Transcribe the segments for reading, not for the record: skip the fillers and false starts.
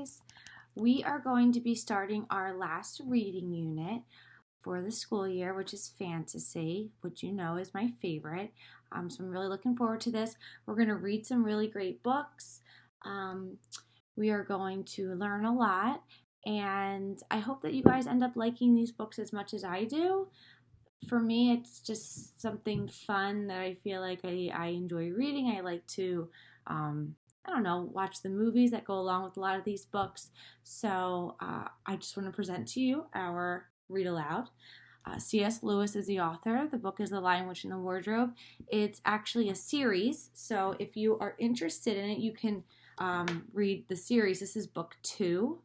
guys. We are going to be starting our last reading unit for the school year, which is fantasy, which you know is my favorite. So I'm really looking forward to this. We're going to read some really great books. We are going to learn a lot, and I hope that you guys end up liking these books as much as I do. For me, it's just something fun that I feel like I enjoy reading. I like to, I don't know, watch the movies that go along with a lot of these books. So I just want to present to you our read aloud. C.S. Lewis is the author. The book is The Lion, Witch, and the Wardrobe. It's actually a series, so if you are interested in it, you can read the series. This is book 2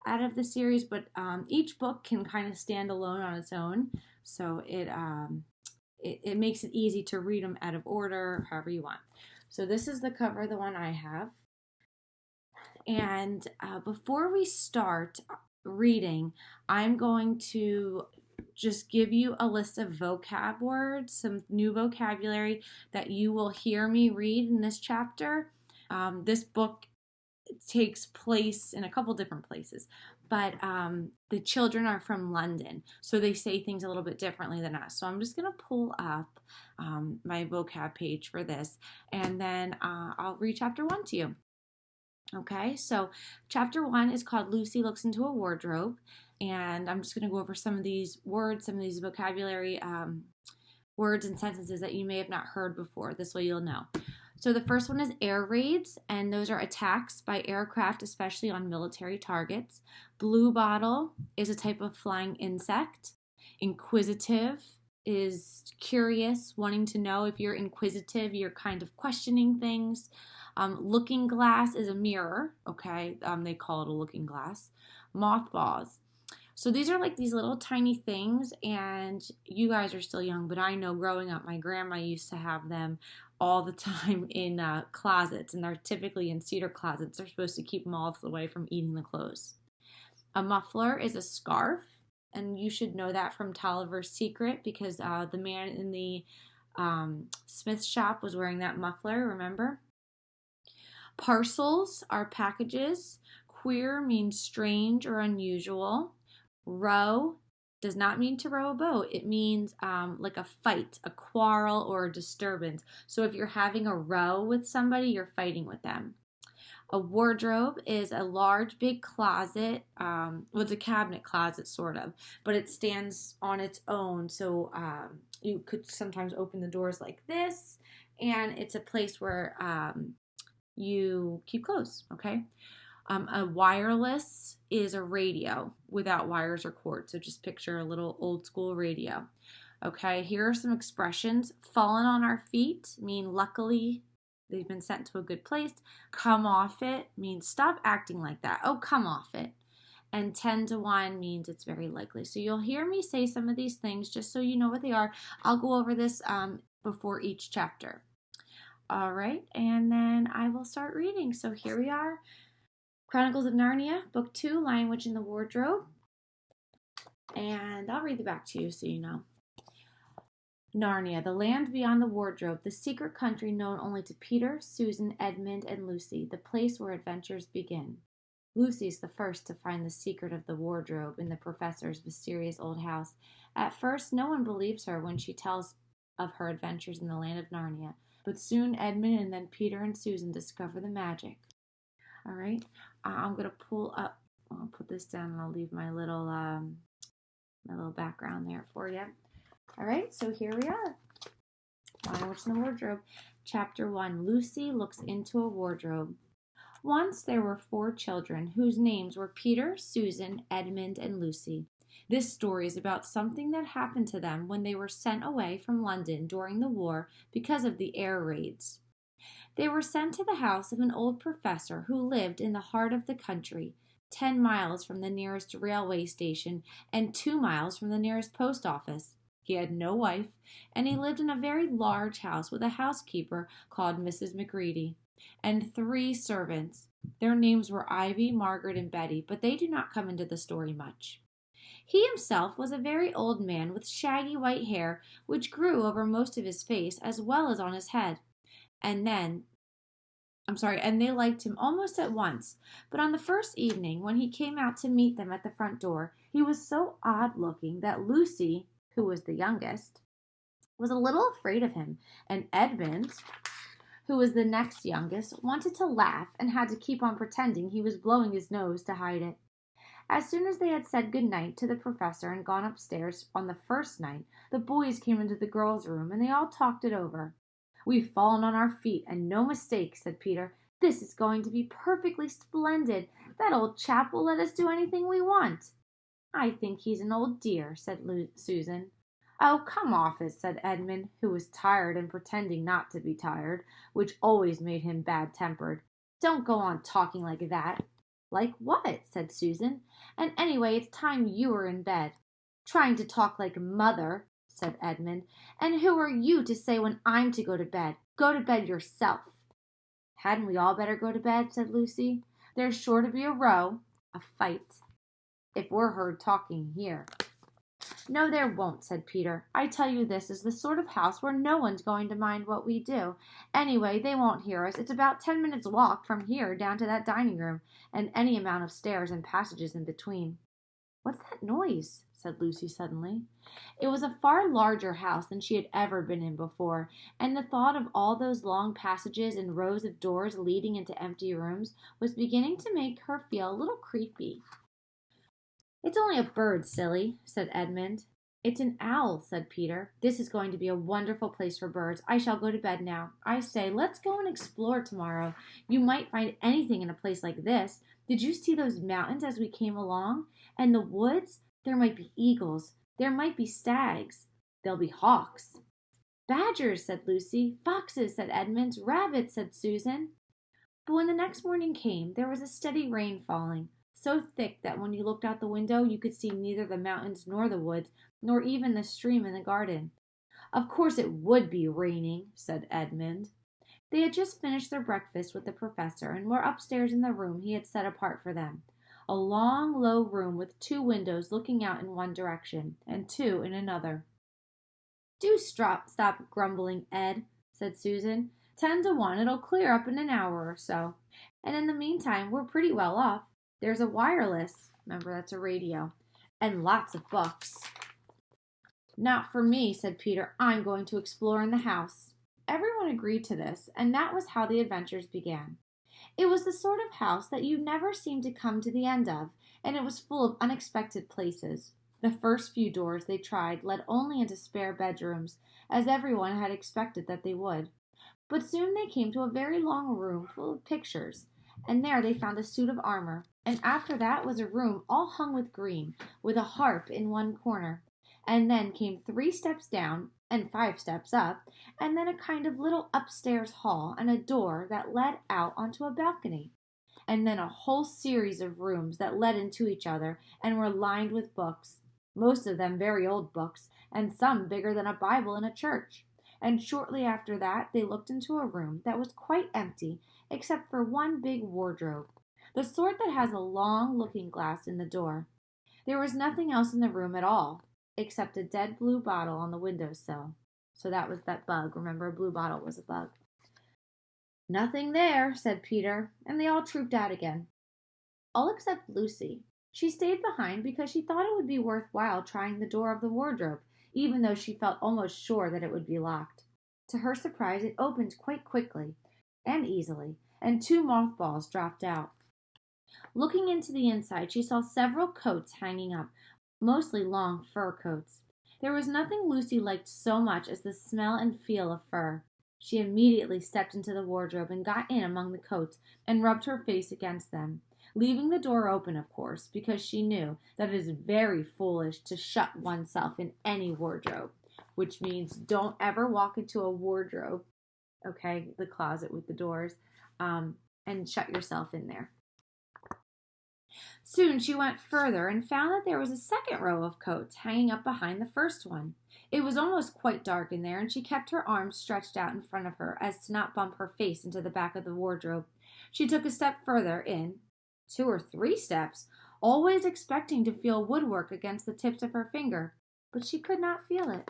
out of the series, but each book can kind of stand alone on its own, so it makes it easy to read them out of order, however you want. So this is the cover, the one I have. And before we start reading, I'm going to just give you a list of vocab words, some new vocabulary that you will hear me read in this chapter. This book takes place in a couple different places, but the children are from London, so they say things a little bit differently than us. So I'm just going to pull up my vocab page for this, and then I'll read chapter 1 to you. Okay, so chapter 1 is called Lucy Looks into a Wardrobe, and I'm just going to go over some of these words, some of these vocabulary words and sentences that you may have not heard before. This way you'll know. So the first one is air raids, and those are attacks by aircraft, especially on military targets. Bluebottle is a type of flying insect. Inquisitive is curious, wanting to know. If you're inquisitive, you're kind of questioning things. Looking glass is a mirror, okay? They call it a looking glass. Mothballs. So these are like these little tiny things, and you guys are still young, but I know growing up, my grandma used to have them all the time in closets, and they're typically in cedar closets. They're supposed to keep moths away from eating the clothes. A muffler is a scarf, and you should know that from Tolliver's Secret, because the man in the Smith shop was wearing that muffler, remember? Parcels are packages. Queer means strange or unusual. Row does not mean to row a boat. It means like a fight, a quarrel, or a disturbance. So if you're having a row with somebody, you're fighting with them. A wardrobe is a large, big closet. Well, it's a cabinet closet, sort of, but it stands on its own. So you could sometimes open the doors like this, and it's a place where you keep clothes, okay? A wireless is a radio without wires or cords. So just picture a little old school radio. Okay, here are some expressions. Fallen on our feet mean luckily they've been sent to a good place. Come off it means stop acting like that. Oh, come off it. And 10 to 1 means it's very likely. So you'll hear me say some of these things just so you know what they are. I'll go over this before each chapter. All right, and then I will start reading. So here we are. Chronicles of Narnia, Book 2, Lion, Witch, and the Wardrobe. And I'll read the back to you so you know. Narnia, the land beyond the wardrobe, the secret country known only to Peter, Susan, Edmund, and Lucy, the place where adventures begin. Lucy's the first to find the secret of the wardrobe in the professor's mysterious old house. At first, no one believes her when she tells of her adventures in the land of Narnia, but soon Edmund and then Peter and Susan discover the magic. All right, I'm going to pull up, I'll put this down and I'll leave my little background there for you. All right, so here we are. Lion, Witch, and the Wardrobe. Chapter 1, Lucy Looks into a Wardrobe. Once there were 4 children whose names were Peter, Susan, Edmund, and Lucy. This story is about something that happened to them when they were sent away from London during the war because of the air raids. They were sent to the house of an old professor who lived in the heart of the country, 10 miles from the nearest railway station and 2 miles from the nearest post office. He had no wife, and he lived in a very large house with a housekeeper called Mrs. McGreedy, and 3 servants. Their names were Ivy, Margaret, and Betty, but they do not come into the story much. He himself was a very old man with shaggy white hair, which grew over most of his face as well as on his head. And then and they liked him almost at once. But on the first evening, when he came out to meet them at the front door, he was so odd-looking that Lucy, who was the youngest, was a little afraid of him, and Edmund, who was the next youngest, wanted to laugh and had to keep on pretending he was blowing his nose to hide it. As soon as they had said good night to the professor and gone upstairs on the first night, the boys came into the girls' room and they all talked it over. "We've fallen on our feet, and no mistake," said Peter. "This is going to be perfectly splendid. That old chap will let us do anything we want." "I think he's an old dear," said Susan. "Oh, come off it," said Edmund, who was tired and pretending not to be tired, which always made him bad-tempered. "Don't go on talking like that." "Like what?" said Susan. "And anyway, it's time you were in bed." "Trying to talk like mother," said Edmund. "And who are you to say when I'm to go to bed? Go to bed yourself." "Hadn't we all better go to bed?" said Lucy. "There's sure to be a fight, if we're heard talking here." "No, there won't," said Peter. "I tell you this is the sort of house where no one's going to mind what we do. Anyway, they won't hear us. It's about 10 minutes' walk from here down to that dining room, and any amount of stairs and passages in between." "What's that noise?" said Lucy suddenly. It was a far larger house than she had ever been in before, and the thought of all those long passages and rows of doors leading into empty rooms was beginning to make her feel a little creepy. "It's only a bird, silly," said Edmund. "It's an owl," said Peter. "This is going to be a wonderful place for birds. I shall go to bed now. I say, let's go and explore tomorrow. You might find anything in a place like this. Did you see those mountains as we came along? And the woods? There might be eagles. There might be stags. There'll be hawks." "Badgers," said Lucy. "Foxes," said Edmund. "Rabbits," said Susan. But when the next morning came, there was a steady rain falling, so thick that when you looked out the window you could see neither the mountains nor the woods, nor even the stream in the garden. "Of course it would be raining," said Edmund. They had just finished their breakfast with the professor and were upstairs in the room he had set apart for them, a long, low room with 2 windows looking out in one direction, and 2 in another. "Do stop grumbling, Ed," said Susan. 10 to 1 it'll clear up in an hour or so. And in the meantime we're pretty well off. There's a wireless, remember that's a radio, and lots of books." "Not for me," said Peter. "I'm going to explore in the house." Everyone agreed to this, and that was how the adventures began. It was the sort of house that you never seemed to come to the end of, and it was full of unexpected places. The first few doors they tried led only into spare bedrooms, as everyone had expected that they would. But soon they came to a very long room full of pictures, and there they found a suit of armor, and after that was a room all hung with green, with a harp in one corner, and then came 3 steps down, and 5 steps up, and then a kind of little upstairs hall, and a door that led out onto a balcony, and then a whole series of rooms that led into each other and were lined with books, most of them very old books, and some bigger than a Bible in a church. And shortly after that they looked into a room that was quite empty except for one big wardrobe, the sort that has a long looking-glass in the door. There was nothing else in the room at all, except a dead blue bottle on the window-sill. So that was that bug. Remember, a blue bottle was a bug. "Nothing there," said Peter, and they all trooped out again. All except Lucy. She stayed behind because she thought it would be worth while trying the door of the wardrobe, even though she felt almost sure that it would be locked. To her surprise, it opened quite quickly and easily, and 2 mothballs dropped out. Looking into the inside, she saw several coats hanging up, mostly long fur coats. There was nothing Lucy liked so much as the smell and feel of fur. She immediately stepped into the wardrobe and got in among the coats and rubbed her face against them, leaving the door open, of course, because she knew that it is very foolish to shut oneself in any wardrobe, which means don't ever walk into a wardrobe, okay, the closet with the doors, and shut yourself in there. Soon she went further and found that there was a second row of coats hanging up behind the first one. It was almost quite dark in there, and she kept her arms stretched out in front of her as to not bump her face into the back of the wardrobe. She took a step further in, 2 or 3 steps, always expecting to feel woodwork against the tips of her finger, but she could not feel it.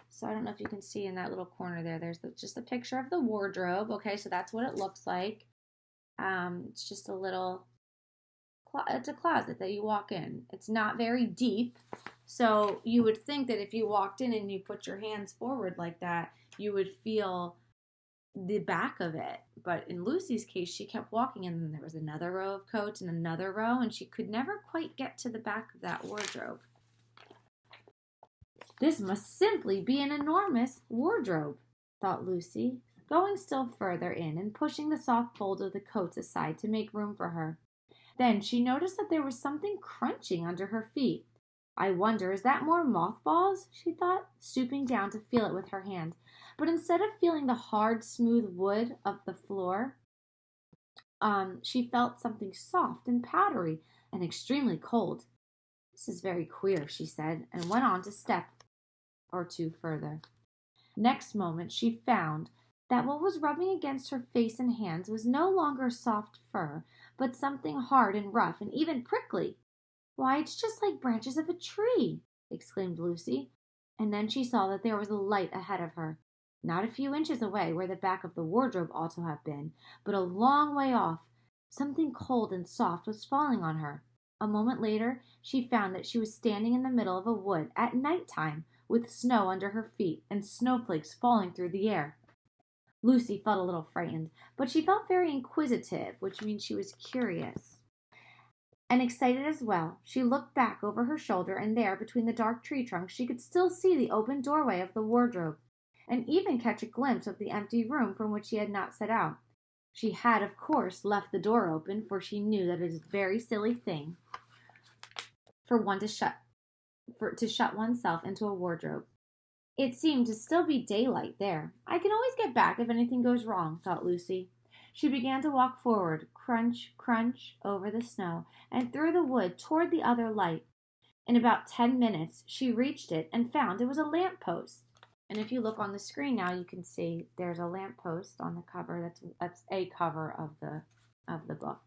So I don't know if you can see in that little corner there, there's just a picture of the wardrobe. Okay, so that's what it looks like. It's just a little, it's a closet that you walk in. It's not very deep. So you would think that if you walked in and you put your hands forward like that, you would feel the back of it. But in Lucy's case, she kept walking and then there was another row of coats and another row, and she could never quite get to the back of that wardrobe. This must simply be an enormous wardrobe, thought Lucy, going still further in and pushing the soft folds of the coats aside to make room for her. Then she noticed that there was something crunching under her feet. I wonder, is that more mothballs? She thought, stooping down to feel it with her hand. But instead of feeling the hard, smooth wood of the floor, she felt something soft and powdery and extremely cold. This is very queer, she said, and went on to step or two further. Next moment she found that what was rubbing against her face and hands was no longer soft fur, but something hard and rough and even prickly. Why, it's just like branches of a tree, exclaimed Lucy, and then she saw that there was a light ahead of her, not a few inches away where the back of the wardrobe ought to have been, but a long way off. Something cold and soft was falling on her. A moment later she found that she was standing in the middle of a wood at night time, with snow under her feet and snowflakes falling through the air. Lucy felt a little frightened, but she felt very inquisitive, which means she was curious and excited as well. She looked back over her shoulder, and there, between the dark tree trunks, she could still see the open doorway of the wardrobe, and even catch a glimpse of the empty room from which she had not set out. She had, of course, left the door open, for she knew that it is a very silly thing for one to shut oneself into a wardrobe. It seemed to still be daylight there. I can always get back if anything goes wrong, thought Lucy. She began to walk forward, crunch, crunch, over the snow, and through the wood toward the other light. In about 10 minutes she reached it and found it was a lamp post. And if you look on the screen now, you can see there's a lamp post on the cover. That's a cover of the book.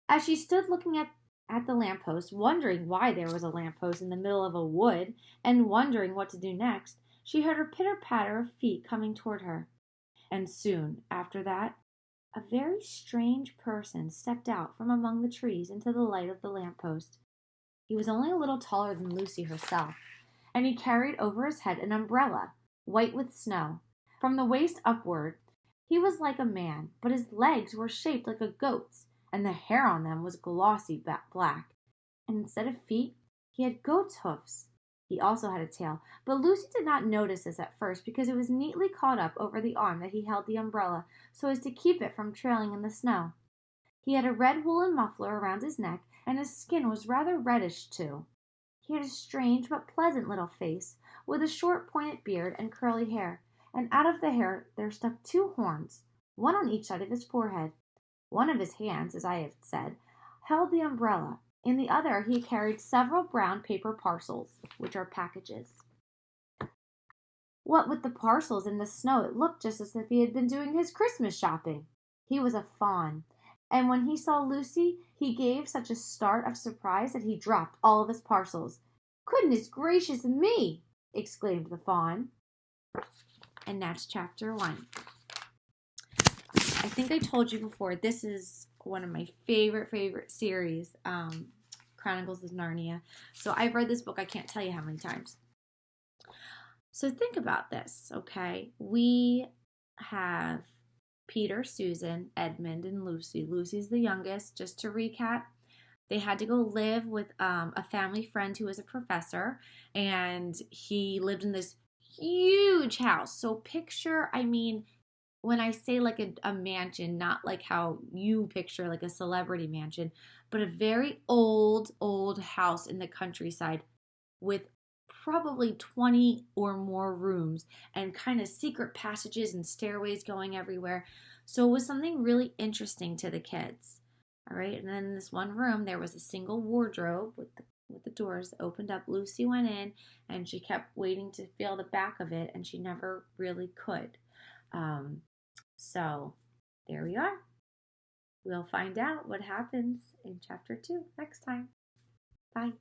As she stood looking at the lamppost, wondering why there was a lamppost in the middle of a wood, and wondering what to do next, she heard a pitter-patter of feet coming toward her. And soon after that, a very strange person stepped out from among the trees into the light of the lamppost. He was only a little taller than Lucy herself, and he carried over his head an umbrella, white with snow. From the waist upward, he was like a man, but his legs were shaped like a goat's, and the hair on them was glossy black, and instead of feet, he had goat's hoofs. He also had a tail, but Lucy did not notice this at first because it was neatly caught up over the arm that he held the umbrella so as to keep it from trailing in the snow. He had a red woolen muffler around his neck, and his skin was rather reddish too. He had a strange but pleasant little face, with a short pointed beard and curly hair, and out of the hair there stuck 2 horns, one on each side of his forehead. One of his hands, as I have said, held the umbrella. In the other he carried several brown paper parcels, which are packages. What with the parcels and the snow, it looked just as if he had been doing his Christmas shopping. He was a fawn, and when he saw Lucy, he gave such a start of surprise that he dropped all of his parcels. "Goodness gracious me!" exclaimed the fawn. And that's chapter 1. I think I told you before, this is one of my favorite series, Chronicles of Narnia. So I've read this book, I can't tell you how many times. So think about this, okay? We have Peter, Susan, Edmund, and Lucy. Lucy's the youngest. Just to recap, they had to go live with a family friend who was a professor, and he lived in this huge house. So picture, when I say like a mansion, not like how you picture like a celebrity mansion, but a very old house in the countryside with probably 20 or more rooms and kind of secret passages and stairways going everywhere. So it was something really interesting to the kids. All right, and then in this one room, there was a single wardrobe with the doors opened up. Lucy went in, and she kept waiting to feel the back of it, and she never really could. So there we are. We'll find out what happens in chapter 2 next time. Bye.